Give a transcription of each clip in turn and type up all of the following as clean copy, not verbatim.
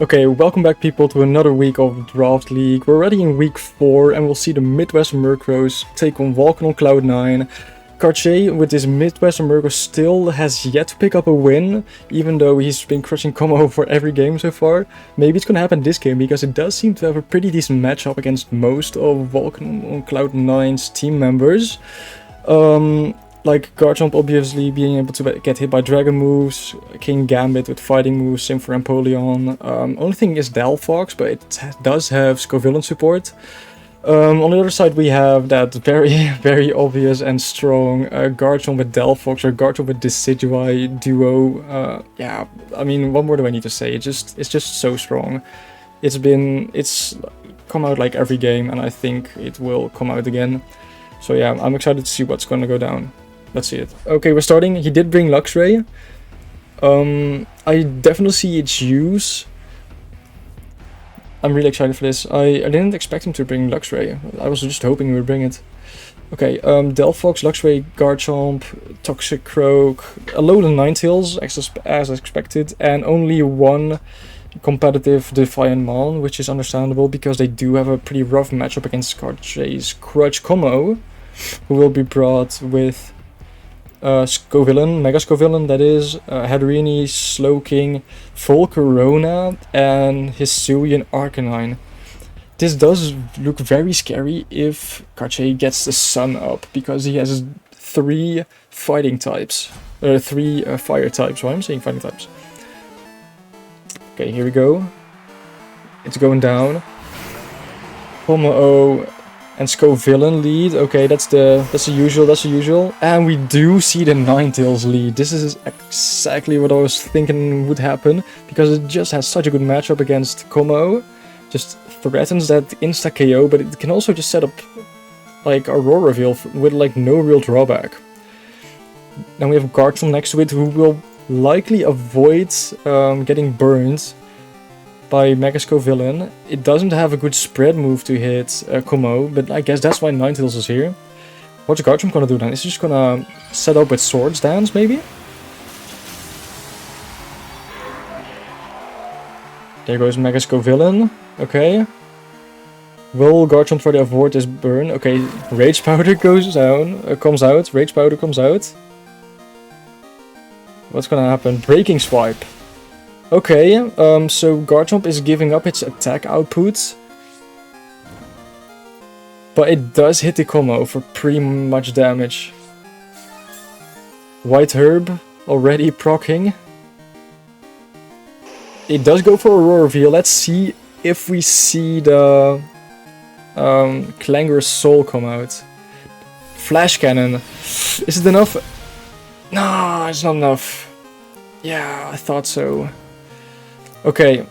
Okay, welcome back people to another week of Draft League. We're already in week 4 and we'll see the Midwestern Murkrows take on Vulcan on Cloud 9. Cartier with his Midwestern Murkrows still has yet to pick up a win, even though he's been crushing combo for every game so far. Maybe it's gonna happen this game because it does seem to have a pretty decent matchup against most of Vulcan on Cloud 9's team members. Like Garchomp obviously being able to get hit by dragon moves, King Gambit with fighting moves, same for Empoleon. Only thing is Delphox, but it does have Scovillain support. On the other side we have that very obvious and strong Garchomp with Delphox or Garchomp with Decidueye duo. Yeah, I mean, what more do I need to say? It's just so strong. It's come out like every game, and I think it will come out again. So yeah, I'm excited to see what's gonna go down. Let's see it. Okay, we're starting. He did bring Luxray. I definitely see its use. I'm really excited for this. I didn't expect him to bring Luxray. I was just hoping he would bring it. Okay, Delphox, Luxray, Garchomp, Toxicroak, a load of Ninetales as expected, and only one competitive Defiant Mon, which is understandable because they do have a pretty rough matchup against Cartier's Crutch Como, who will be brought with Scovillain, Mega Scovillain that is, Hedorine, Slowking, Volcarona, and Hisuian Arcanine. This does look very scary if Cartier gets the Sun up, because he has 3 fighting types. 3 fire types, why I'm saying fighting types. Okay, here we go. It's going down. Como and Scovillain lead. Okay, that's the usual. And we do see the Ninetales lead. This is exactly what I was thinking would happen, because it just has such a good matchup against Como. Just threatens that insta KO, but it can also just set up like Aurora with like no real drawback. Then we have Garchomp next to it, who will likely avoid getting burned by Mega Scovillain. It doesn't have a good spread move to hit Como, but I guess that's why Ninetales is here. What's Garchomp gonna do then? Is he just gonna set up with Swords Dance, maybe? There goes Mega Scovillain. Okay. Will Garchomp try to avoid this burn? Okay, Rage Powder comes out. Rage Powder comes out. What's gonna happen? Breaking Swipe. Okay, so Garchomp is giving up its attack output, but it does hit the Como for pretty much damage. White Herb already proccing. It does go for Aurora Reveal. Let's see if we see the Clangorous Soul come out. Flash Cannon. Is it enough? No, it's not enough. Yeah, I thought so. Okay,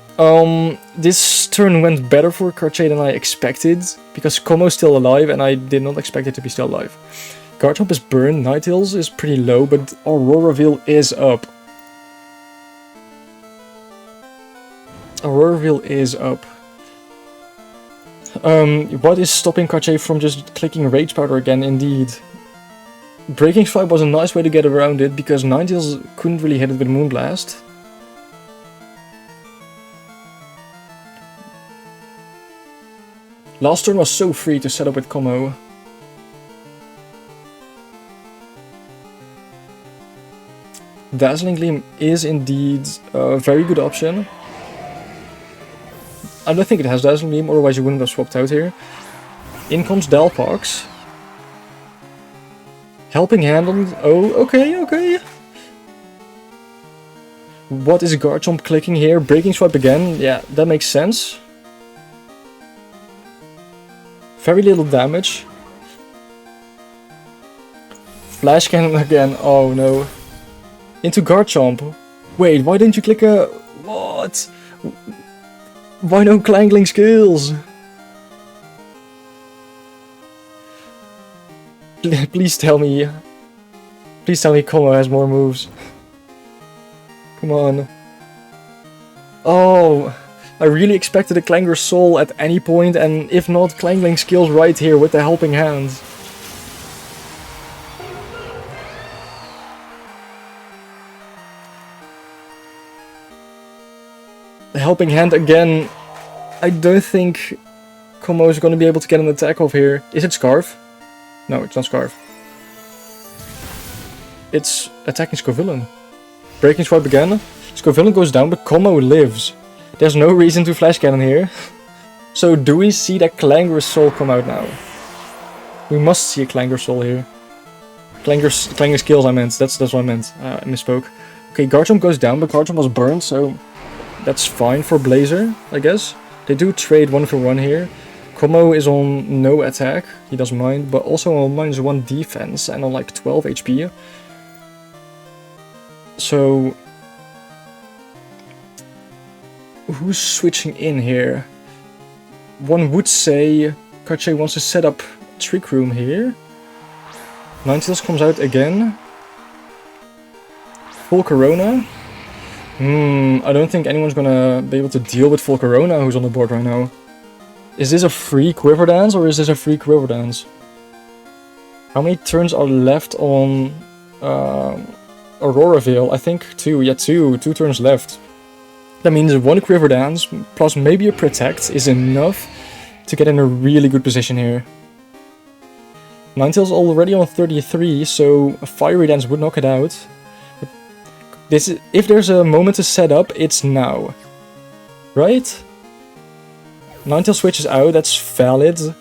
this turn went better for Cartier than I expected, because Como's still alive and I did not expect it to be still alive. Garchomp is burned, Ninetales is pretty low, but Aurora Reveal is up. Aurora Reveal is up. What is stopping Cartier from just clicking Rage Powder again? Indeed. Breaking Swipe was a nice way to get around it, because Ninetales couldn't really hit it with Moonblast. Last turn was so free to set up with Como. Dazzling Gleam is indeed a very good option. I don't think it has Dazzling Gleam, otherwise you wouldn't have swapped out here. In comes Delphox. Helping Hand on... Oh, okay. What is Garchomp clicking here? Breaking Swipe again? Yeah, that makes sense. Very little damage. Flash Cannon again. Oh no. Into Garchomp. Wait, why didn't you click a... What? Why no Clangling skills? Please tell me. Please tell me Como has more moves. Come on. Oh. I really expected a Clangor Soul at any point, and if not, Clangling skills right here with the Helping Hand. helping hand again. I don't think Como is going to be able to get an attack off here. Is it Scarf? No, it's not Scarf. It's attacking Scovillain. Breaking Swipe again. Scovillain goes down, but Como lives. There's no reason to Flash Cannon here. So do we see that Clangor's Soul come out now? We must see a Clangor Soul here. Clangor Skills I meant, that's what I meant. I misspoke. Okay, Garchomp goes down, but Garchomp was burned, so that's fine for Blazer, I guess. They do trade 1-for-1 here. Como is on no attack, he doesn't mind, but also on -1 defense and on like 12 HP. So who's switching in here? One would say Karche wants to set up Trick Room here. Ninetales comes out again. Volcarona. I don't think anyone's gonna be able to deal with Volcarona who's on the board right now. Is this a free Quiver Dance or is this a free Quiver Dance? How many turns are left on Aurora Veil? I think 2. Yeah, 2 turns left. That means 1 Quiver Dance plus maybe a Protect is enough to get in a really good position here. Ninetales already on 33, so a Fiery Dance would knock it out. If there's a moment to set up, it's now. Right? Ninetales switches out, that's valid.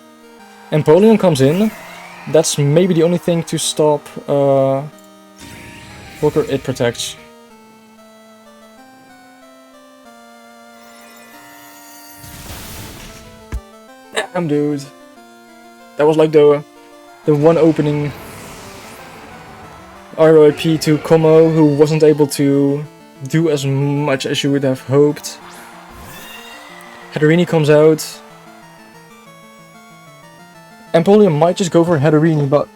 Empoleon comes in. That's maybe the only thing to stop Volcar. It protects. Damn, dude. That was like the one opening. RIP to Como, who wasn't able to do as much as you would have hoped. Hatterene comes out. Empoleon might just go for Hatterene, but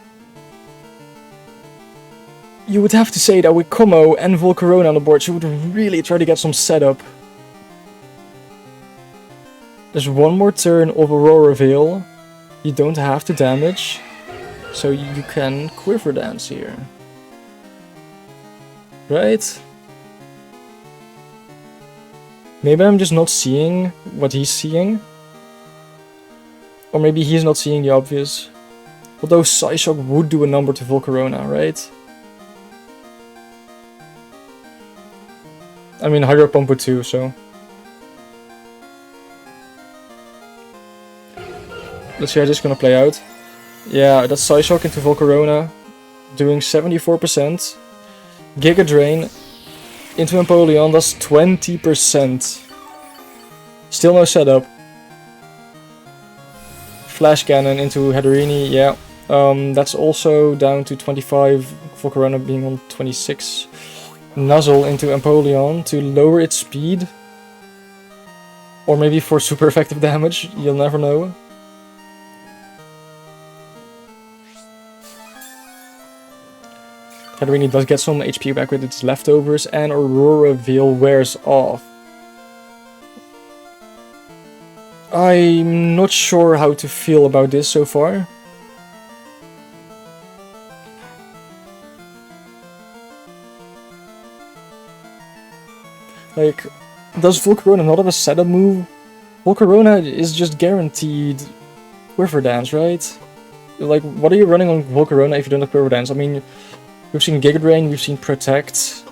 you would have to say that with Como and Volcarona on the board, she would really try to get some setup. There's one more turn of Aurora Veil. You don't have to damage, so you can Quiver Dance here. Right? Maybe I'm just not seeing what he's seeing. Or maybe he's not seeing the obvious. Although Psyshock would do a number to Volcarona, right? I mean, Hydro Pump would too, so... Let's see how this is gonna play out. Yeah, that's Psyshock into Volcarona. Doing 74%. Giga Drain into Empoleon, that's 20%. Still no setup. Flash Cannon into Hatterene, yeah. That's also down to 25, Volcarona being on 26. Nuzzle into Empoleon to lower its speed. Or maybe for super effective damage, you'll never know. Hatterene does get some HP back with its leftovers, and Aurora Veil wears off. I'm not sure how to feel about this so far. Like, does Volcarona not have a setup move? Volcarona is just guaranteed Quiver Dance, right? Like, what are you running on Volcarona if you don't have Quiver Dance? I mean, we've seen Giga Drain, we've seen Protect,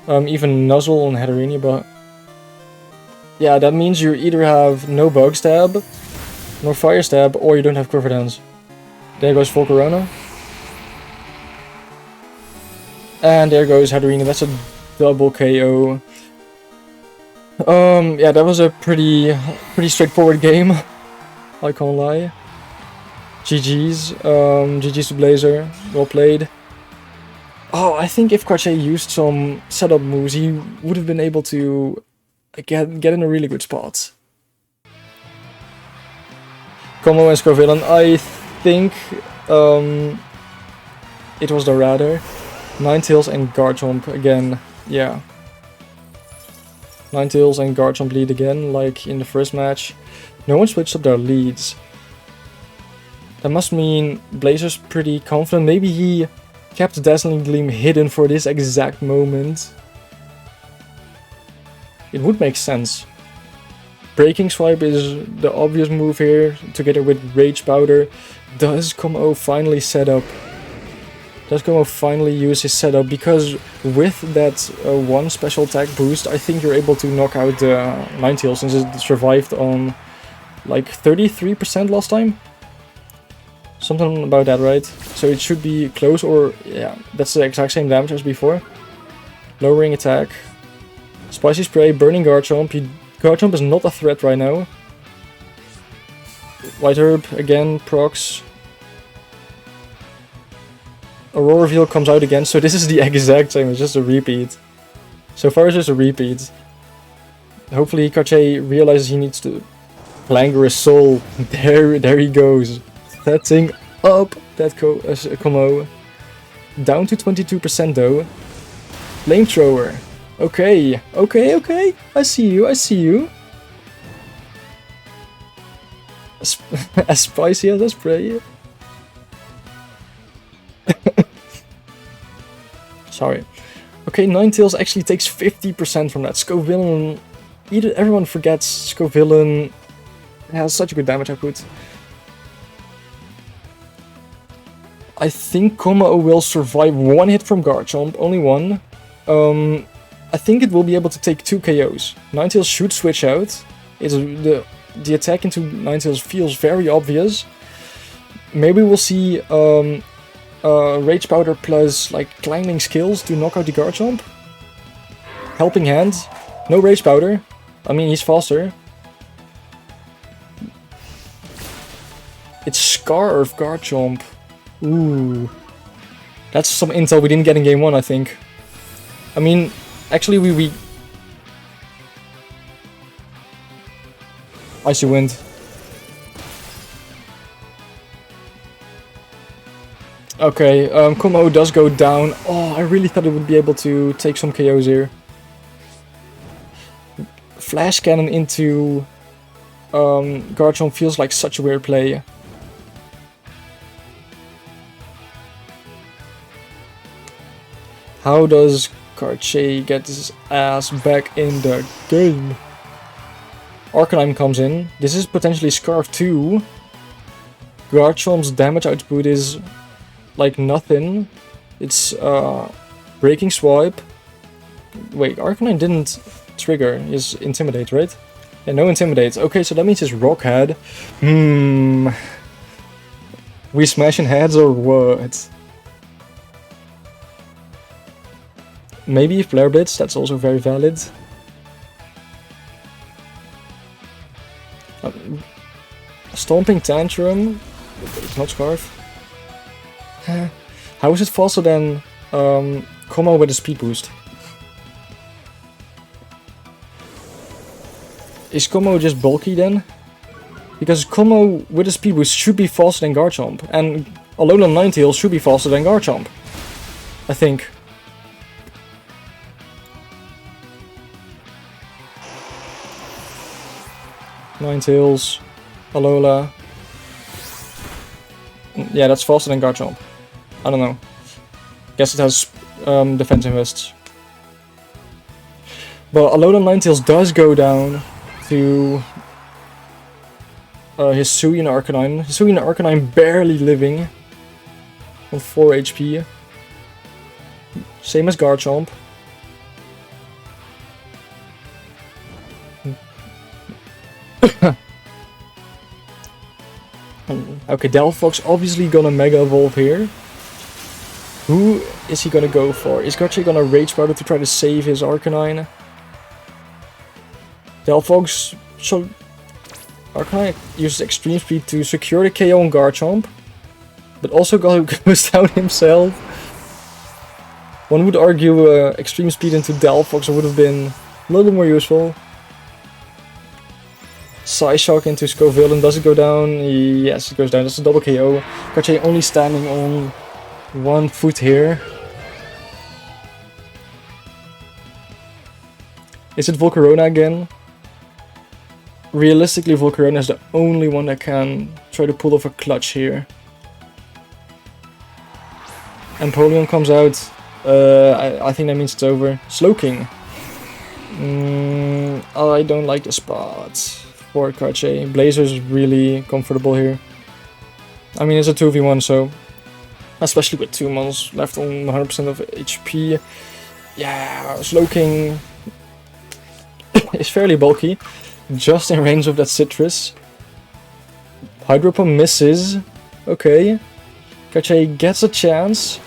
even Nuzzle on Hatterene, but... Yeah, that means you either have no Bug Stab, no Fire Stab, or you don't have Quiver Dance. There goes Volcarona. And there goes Hatterene, that's a double KO. Yeah, that was a pretty straightforward game. I can't lie. GG's. GG's to Blazer. Well played. Oh, I think if Karche used some setup moves, he would have been able to get in a really good spot. Como and Scovillain, I think it was the Radar. Ninetales and Garchomp again, yeah. Ninetales and Garchomp lead again, like in the first match. No one switched up their leads. That must mean Blazer's pretty confident. Maybe he kept Dazzling Gleam hidden for this exact moment. It would make sense. Breaking Swipe is the obvious move here, together with Rage Powder. Does Como finally set up? Does Como finally use his setup? Because with that one special attack boost, I think you're able to knock out Ninetales, since it survived on like 33% last time? Something about that, right? So it should be close, or yeah, that's the exact same damage as before. Lowering attack. Spicy Spray, Burning Garchomp. Garchomp is not a threat right now. White Herb, again, procs. Aurora Reveal comes out again, so this is the exact same, it's just a repeat. So far it's just a repeat. Hopefully Cartier realizes he needs to Languorous Soul. There he goes. Setting up that Como. Down to 22% though. Flamethrower. Okay. I see you. As spicy as a spray. Sorry. Okay, Ninetales actually takes 50% from that. Scovillain. Everyone forgets Scovillain has such a good damage output. I think Como will survive one hit from Garchomp, only one. I think it will be able to take 2 KOs. Ninetales should switch out. The attack into Ninetales feels very obvious. Maybe we'll see Rage Powder plus like climbing skills to knock out the Garchomp. Helping Hand. No Rage Powder. I mean, he's faster. It's Scarf Garchomp. Ooh. That's some intel we didn't get in game 1, I think. I mean, actually we... Icy Wind. Okay, Como does go down. Oh, I really thought it would be able to take some KOs here. Flash Cannon into Garchomp feels like such a weird play. How does Cartier get his ass back in the game? Arcanine comes in. This is potentially Scarf 2. Garchomp's damage output is like nothing. It's Breaking Swipe. Wait, Arcanine didn't trigger his Intimidate, right? Yeah, no Intimidate. Okay, so that means it's Rock Head. We smashing heads or what? Maybe Flare Blitz, that's also very valid. Stomping Tantrum. It's not Scarf. How is it faster than Como with a speed boost? Is Como just bulky then? Because Como with a speed boost should be faster than Garchomp. And Alolan Ninetales should be faster than Garchomp. I think. Ninetales, Alola. Yeah, that's faster than Garchomp. I don't know. Guess it has defensive vests. But Alolan Ninetales does go down to Hisuian Arcanine. Hisuian Arcanine barely living on 4 HP. Same as Garchomp. Okay, Delphox obviously gonna Mega Evolve here. Who is he gonna go for? Is Garchomp gonna Rage Powder to try to save his Arcanine? Delphox, so Arcanine uses Extreme Speed to secure the KO on Garchomp, but also goes down himself. One would argue Extreme Speed into Delphox would have been a little more useful. Psyshock into Scovillain, does it go down? Yes, it goes down, that's a double KO. Cartier only standing on 1 foot here. Is it Volcarona again? Realistically, Volcarona is the only one that can try to pull off a clutch here. Empoleon comes out. I think that means it's over. Slowking. I don't like the spot. for Cartier. Blazer's really comfortable here. I mean, it's a 2v1, so especially with 2 months left on 100% of HP. Yeah, Slowking is fairly bulky, just in range of that Citrus. Hydro Pump misses. Okay. Cartier gets a chance.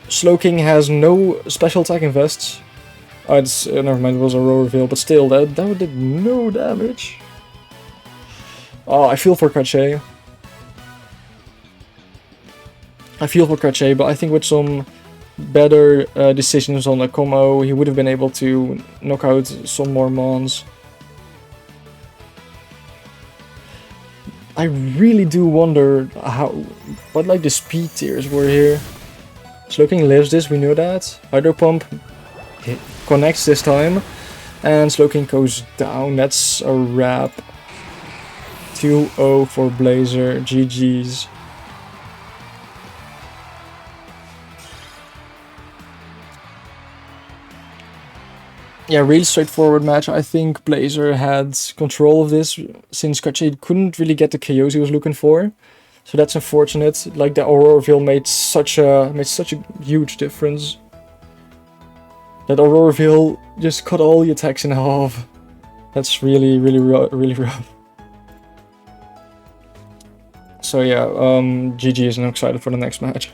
Slowking has no special attack invests. Oh, it's never mind, it was Aurora Veil, but still, that did no damage. Oh, I feel for Cartier. But I think with some better decisions on the combo, he would have been able to knock out some more mons. I really do wonder what like the speed tiers were here. Slowking lives this, we know that. Hydro Pump connects this time, and Slowking goes down. That's a wrap. 2-0 for Blazer. GG's. Yeah, really straightforward match. I think Blazer had control of this since Cartier couldn't really get the KOs he was looking for. So that's unfortunate. Like the Aurora Veil made such a huge difference. That Aurora Veil just cut all the attacks in half. That's really rough. So yeah, GG, and I'm excited for the next match.